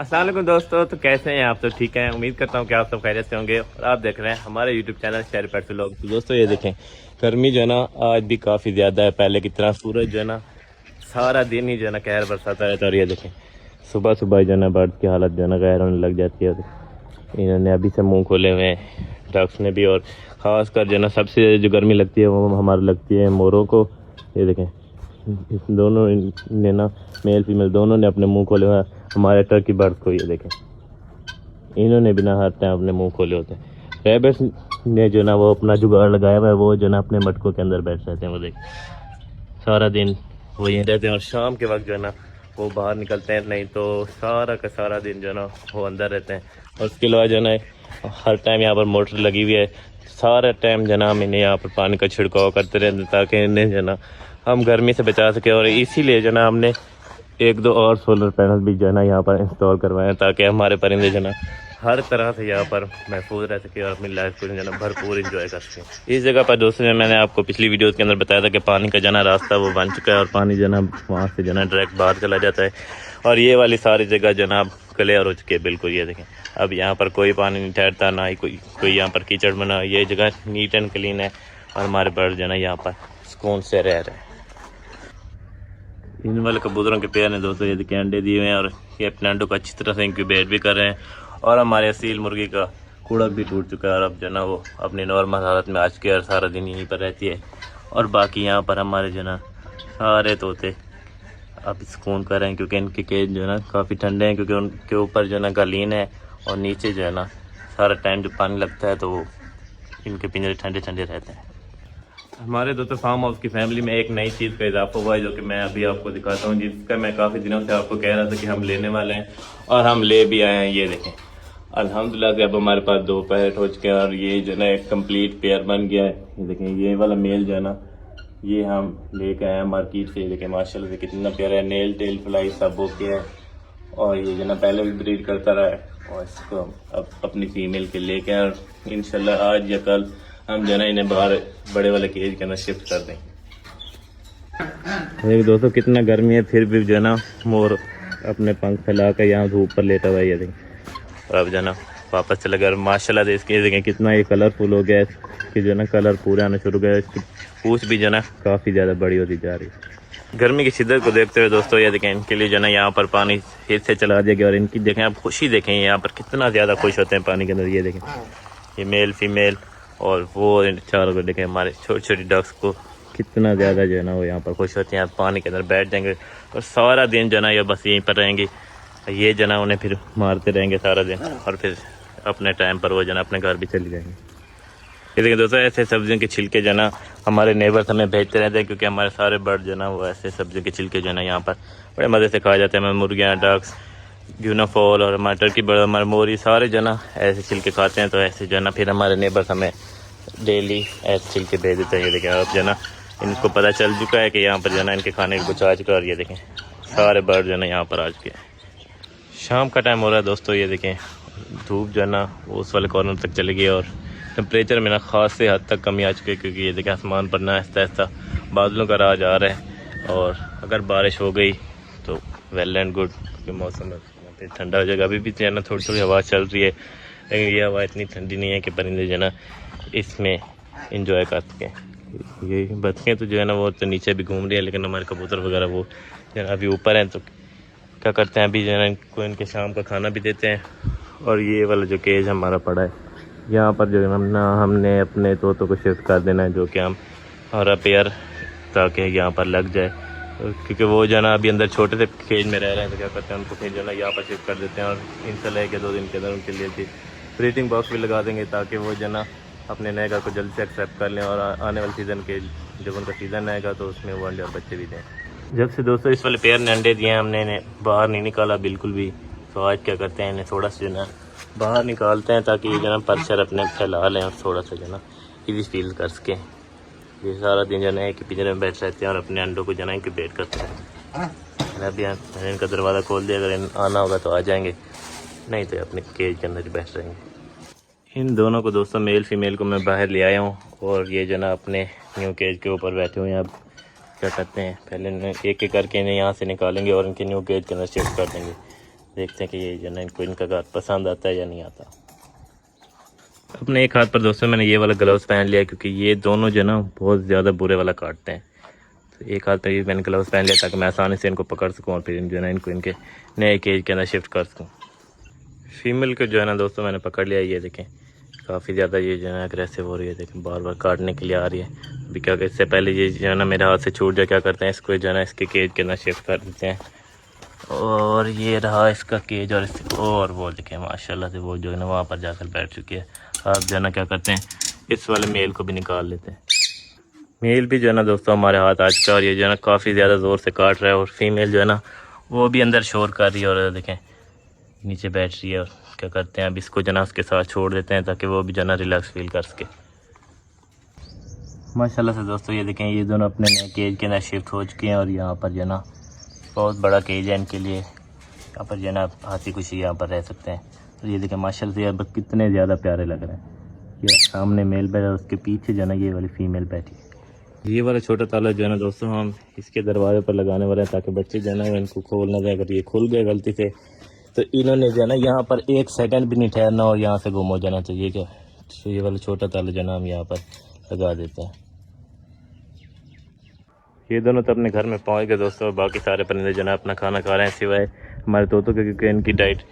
अस्सलाम वालेकुम दोस्तों। तो कैसे हैं आप? तो ठीक हैं, उम्मीद करता हूँ कि आप सब खैरियत से होंगे। और आप देख रहे हैं हमारे यूट्यूब चैनल शहर पेट्रोल लोग। तो दोस्तों ये देखें, गर्मी जो है ना आज भी काफ़ी ज़्यादा है। पहले की तरह सूरज जो है ना सारा दिन ही जो है ना कहर बरसाता रहता है। और ये देखें सुबह सुबह जो है ना बर्ड्स की हालत जो है ना कहर होने लग जाती है। इन्होंने अभी से मुँह खोले हुए हैं, डक्स ने भी। और ख़ास कर जो है ना सबसे जो गर्मी लगती है वो हमारे लगती है मोरों को। ये देखें इस दोनों ने ना मेल फीमेल दोनों ने अपने मुंह खोले हुए हैं हमारे टर्की बर्ड्स को। ये देखें इन्होंने बिना हर टाइम अपने मुंह खोले होते हैं। रैबिट्स ने जो ना वो अपना जुगाड़ लगाया हुआ है, वो जो ना अपने मटकों के अंदर बैठ रहते हैं। वो देखें सारा दिन वो यहीं रहते हैं और शाम के वक्त जो है ना वो बाहर निकलते हैं, नहीं तो सारा का सारा दिन जो है ना वो अंदर रहते हैं। और उसके अलावा जो है ना हर टाइम यहाँ पर मोटर लगी हुई है, सारा टाइम जो है ना हम इन्हें यहाँ पर पानी का छिड़काव करते रहते हैं ताकि इन्हें जो है ना हम गर्मी से बचा सकें। और इसीलिए जो ना हमने एक दो और सोलर पैनल भी जो है ना यहाँ पर इंस्टॉल करवाए हैं ताकि हमारे परिंदे जो ना हर तरह से यहाँ पर महफूज रह सके और अपनी लाइफ को जो ना भरपूर इंजॉय कर सकें। इस जगह पर दोस्तों मैंने आपको पिछली वीडियोस के अंदर बताया था कि पानी का जो ना रास्ता वो बन चुका है और पानी जो ना वहाँ से जो ना डायरेक्ट बाहर चला जाता है। और ये वाली सारी जगह जो ना क्लियर हो चुकी है बिल्कुल। ये देखें अब यहाँ पर कोई पानी नहीं ठहरता, ना ही कोई यहाँ पर कीचड़ बना। ये जगह नीट एंड क्लीन है और हमारे बर्ड जो ना यहाँ पर सुकून से रह रहे हैं। इन वाले कबूतरों के पेयर ने दोस्तों ये देखिए अंडे दिए हुए हैं और ये अपने अंडों को अच्छी तरह से इंक्यूबेट भी कर रहे हैं। और हमारे असील मुर्गी का कुड़क भी टूट चुका है और अब जो ना वो अपनी नॉर्मल हालत में आज के और सारा दिन यहीं पर रहती है। और बाकी यहाँ पर हमारे जो ना सारे तोते अब सुकून कर रहे हैं क्योंकि इनके केज जो है ना काफ़ी ठंडे हैं, क्योंकि उनके ऊपर जो ना गालीन है और नीचे जो है ना सारा टाइम जो पानी लगता है तो वो इनके पिंजरे ठंडे ठंडे रहते हैं। हमारे दोस्तों फार्म हाउस की फैमिली में एक नई चीज़ का इजाफा हुआ है जो कि मैं अभी आपको दिखाता हूँ, जिसका मैं काफ़ी दिनों से आपको कह रहा था कि हम लेने वाले हैं और हम ले भी आए हैं। ये देखें अल्हम्दुलिल्लाह से अब हमारे पास 2 पैरेट हो चुके हैं और ये जो ना एक कंप्लीट पेयर बन गया है। ये देखें ये वाला मेल जो है ना ये हम लेके आए हैं मार्केट से। ये देखें माशाल्लाह से कितना प्यारा है, नेल टेल फ्लाई सब ओके है। और ये जो ना पहले भी ब्रीड करता रहा है और इसको अब अपनी फीमेल के लेके आए और इंशाल्लाह आज या कल हम जो ना इन्हें बाहर बड़े वाले केज के अंदर शिफ्ट कर दें। देखिए दोस्तों कितना गर्मी है फिर भी जो है ना मोर अपने पंख फैला कर यहाँ धूप पर लेटा हुआ है। ये देखें और अब जो ना वापस चला गया। माशाल्लाह से इसके देखें कितना ये कलरफुल हो गया है कि जो ना कलर पूरे आना शुरू हो गया। इसकी पूछ भी जो ना काफ़ी ज़्यादा बड़ी होती जा रही है। गर्मी की शिद्दत को देखते हुए दोस्तों ये देखें इनके लिए जो ना यहाँ पर पानी फिर से चला दिया गया और इनकी देखें आप खुशी देखें यहाँ पर कितना ज़्यादा खुश होते हैं पानी के अंदर। ये देखें ये मेल फीमेल और वो चारों को देखें हमारे छोटी छोटी डक्स को कितना ज़्यादा जो है ना वो यहाँ पर खुश होते हैं। पानी के अंदर बैठ जाएंगे और सारा दिन जो ना ये बस यहीं पर रहेंगे। ये जो ना उन्हें फिर मारते रहेंगे सारा दिन और फिर अपने टाइम पर वो जो ना अपने घर भी चले जाएंगे। ये देखिए दोस्तों ऐसे सब्जियों के छिलके जो ना हमारे नेबर्स हमें भेजते रहते हैं क्योंकि हमारे सारे बर्ड जो ना वो ऐसे सब्जियों के छिलके जो ना यहाँ पर बड़े मज़े से खाए जाते हैं। हमारे मुर्गियाँ डक्स यूनाफॉल और हमारे टर्की बर्ड हमारे मोरी सारे जो ना ऐसे छिलके खाते हैं। तो ऐसे जो ना फिर हमारे नेबर्स हमें डेली ऐसे छिलके भेज देते हैं। ये देखें अब जो ना इनको पता चल चुका है कि यहाँ पर जो ना इनके खाने को कुछ आ चुका है। और ये देखें सारे बर्ड जो ना यहाँ पर आ चुके हैं। शाम का टाइम हो रहा है दोस्तों। ये देखें धूप जो है ना वो उस वाले कॉर्नर तक चली गई और टेम्परेचर में ना ख़ास से हद तक कमी आ चुकी है क्योंकि ये देखें आसमान पर ना आहिस्ता आहिस्ता बादलों का राज आ रहा है। और अगर बारिश हो गई तो वेल एंड गुड क्योंकि मौसम ठंडा हो जाएगा। अभी भी जो है ना थोड़ी थोड़ी हवा चल रही है लेकिन ये हवा इतनी ठंडी नहीं है कि परिंदे जो है ना इसमें इंजॉय कर सकें। ये बतखें तो जो है ना वो तो नीचे भी घूम रही है लेकिन हमारे कबूतर वगैरह वो जो है अभी ऊपर हैं। तो क्या करते हैं अभी जो है ना इनको इनके शाम का खाना भी देते हैं। और ये वाला जो केज हमारा पड़ा है यहाँ पर जो है ना हमने अपने तोतों को शिफ्ट कर देना है जो कि हम हमारा पेयर ताकि यहाँ पर लग जाए क्योंकि वो जो है ना अभी अंदर छोटे से केज में रह रहे हैं। तो क्या करते हैं उनको फिर जो है ना यहाँ पर शिफ्ट कर देते हैं और इंशाल्लाह 1-2 दिन के अंदर उनके लिए भी ब्रीडिंग बॉक्स भी लगा देंगे ताकि वो जो है ना अपने नए घर को जल्दी से एक्सेप्ट कर लें और आने वाले सीज़न के जब उनका सीज़न आएगा तो उसमें वो अंडे और बच्चे भी दें। जब से दोस्तों इस वाले पेयर ने अंडे दिए हैं हमने इन्हें बाहर नहीं निकाला बिल्कुल भी। तो आज क्या करते हैं इन्हें थोड़ा सा जो ना बाहर निकालते हैं ताकि ये जो ना परचर अपने फैला लें और थोड़ा सा जो ना ईजी फील कर सकें। ये सारा दिन जो है एक पिंजरे में बैठ रहते हैं और अपने अंडों को जो है इंक्यूबेट करते हैं। अभी मैंने इनका दरवाज़ा खोल दिया, अगर आना होगा तो आ जाएंगे, नहीं तो अपने केज के अंदर बैठ रहेंगे। इन दोनों को दोस्तों मेल फीमेल को मैं बाहर ले आया हूँ और ये जो ना अपने न्यू केज के ऊपर बैठे हुए हैं। अब क्या करते हैं पहले एक एक करके इन्हें यहाँ से निकालेंगे और इनके न्यू केज के अंदर शिफ्ट कर देंगे देखते हैं कि ये जो ना इनको इनका घर पसंद आता है या नहीं आता। अपने एक हाथ पर दोस्तों मैंने ये वाला ग्लव्स पहन लिया क्योंकि ये दोनों जो ना बहुत ज़्यादा बुरे वाला काटते हैं। तो एक हाथ पर ये मैंने ग्लव्स पहन लिया ताकि मैं आसानी से इनको पकड़ सकूँ और फिर जो है ना इनको इनके नए केज के अंदर शिफ्ट कर सकूँ। फीमेल को जो है ना दोस्तों मैंने पकड़ लिया। ये देखें काफ़ी ज़्यादा ये जो है ना अग्रेसिव हो रही है। देखें बार बार काटने के लिए आ रही है। अभी क्या इससे पहले ये जो है ना मेरे हाथ से छूट जाए क्या करते हैं, इसको जो है ना इसके केज के अंदर शिफ्ट कर देते हैं। और ये रहा इसका केज और और वो देखें माशाल्लाह से वो जो है ना वहाँ पर जाकर बैठ चुकी है। आप जो है ना क्या करते हैं इस वाले मेल को भी निकाल लेते हैं। मेल भी जो है ना दोस्तों हमारे हाथ आ चुका है और ये जो है ना काफ़ी ज़्यादा ज़ोर से काट रहा है। और फीमेल जो है ना वो भी अंदर शोर कर रही है और देखें नीचे बैठ रही है। और क्या करते हैं अब इसको जो है ना उसके साथ छोड़ देते हैं ताकि वो भी जो है ना रिलैक्स फील कर सके। माशाल्लाह से दोस्तों ये देखें ये दोनों अपने नए केज के अंदर शिफ्ट हो चुके हैं। और यहाँ पर जो है ना बहुत बड़ा केज है इनके लिए। यहाँ पर जो है ना हंसी खुशी यहाँ पर रह सकते हैं। और ये देखें माशाल्लाह से अब कितने ज़्यादा प्यारे लग रहे हैं। ये सामने मेल बैठा है, उसके पीछे जो है ना ये वाली फीमेल बैठी है। ये वाला छोटा ताला जो है ना दोस्तों हम इसके दरवाजे पर लगाने वाले हैं ताकि बच्चे जो है ना इनको खोल ना जाए। अगर ये खुल गए गलती से तो इन्होंने जो है ना यहाँ पर एक सेकंड भी नहीं ठहरना और यहाँ से गुम हो जाना चाहिए। क्या तो ये वाला छोटा ताला जो है ना हम यहाँ पर लगा देते हैं। ये दोनों तो अपने घर में पहुँच गए दोस्तों। और बाकी सारे परिंदे जो है अपना खाना खा रहे हैं सिवाय हमारे तोतों के, क्योंकि इनकी डाइट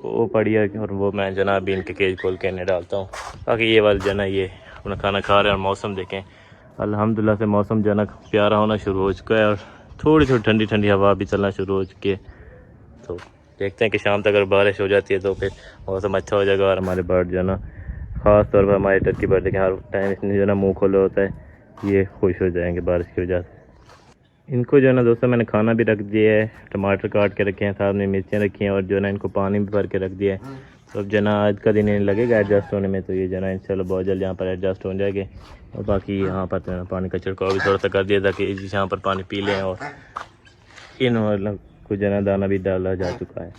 वो पड़ी है और वो मैं जो है अभी इनके केज खोल के इन्हें डालता हूँ। बाकी ये वाले जो है ना ये अपना खाना खा रहे हैं। और मौसम देखें अल्हम्दुलिल्लाह से मौसम जो है ना प्यारा होना शुरू हो चुका है और थोड़ी थोड़ी ठंडी ठंडी हवा भी चलना शुरू हो चुकी है। तो देखते हैं कि शाम तक अगर बारिश हो जाती है तो फिर मौसम अच्छा हो जाएगा। और हमारे बर्ड जो है ना ख़ास तौर पर हमारे टर्की बर्ड देखें हर टाइम इसने जो है ना मुँह खोला होता है। ये खुश हो जाएंगे बारिश की वजह से। इनको जो है ना दोस्तों मैंने खाना भी रख दिया है, टमाटर काट के रखे हैं, साथ में मिर्चें रखी हैं और जो है ना इनको पानी भी भर के रख दिया है। तो अब जो है ना आज का दिन इन्हें लगेगा एडजस्ट होने में। तो ये जो है ना इंशाल्लाह बहुत जल्द यहाँ पर एडजस्ट हो जाएंगे। और बाकी यहाँ पर जो है ना पानी का छिड़काव भी थोड़ा सा कर दिया ताकि यहाँ पर पानी पी लें। और इन मतलब कुछ जो है ना दाना भी डाला जा चुका है।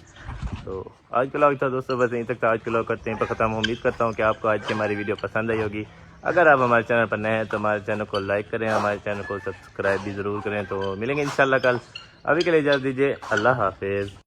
तो आज का व्लॉग था दोस्तों बस यहीं तक था। आज का व्लॉग करते हैं पर ख़त्म। उम्मीद करता हूँ कि आपको आज की हमारी वीडियो पसंद आई होगी। अगर आप हमारे चैनल पर नए हैं तो हमारे चैनल को लाइक करें, हमारे चैनल को सब्सक्राइब भी ज़रूर करें। तो मिलेंगे इंशाल्लाह कल। अभी के लिए इजाज़त दीजिए, अल्लाह हाफिज़।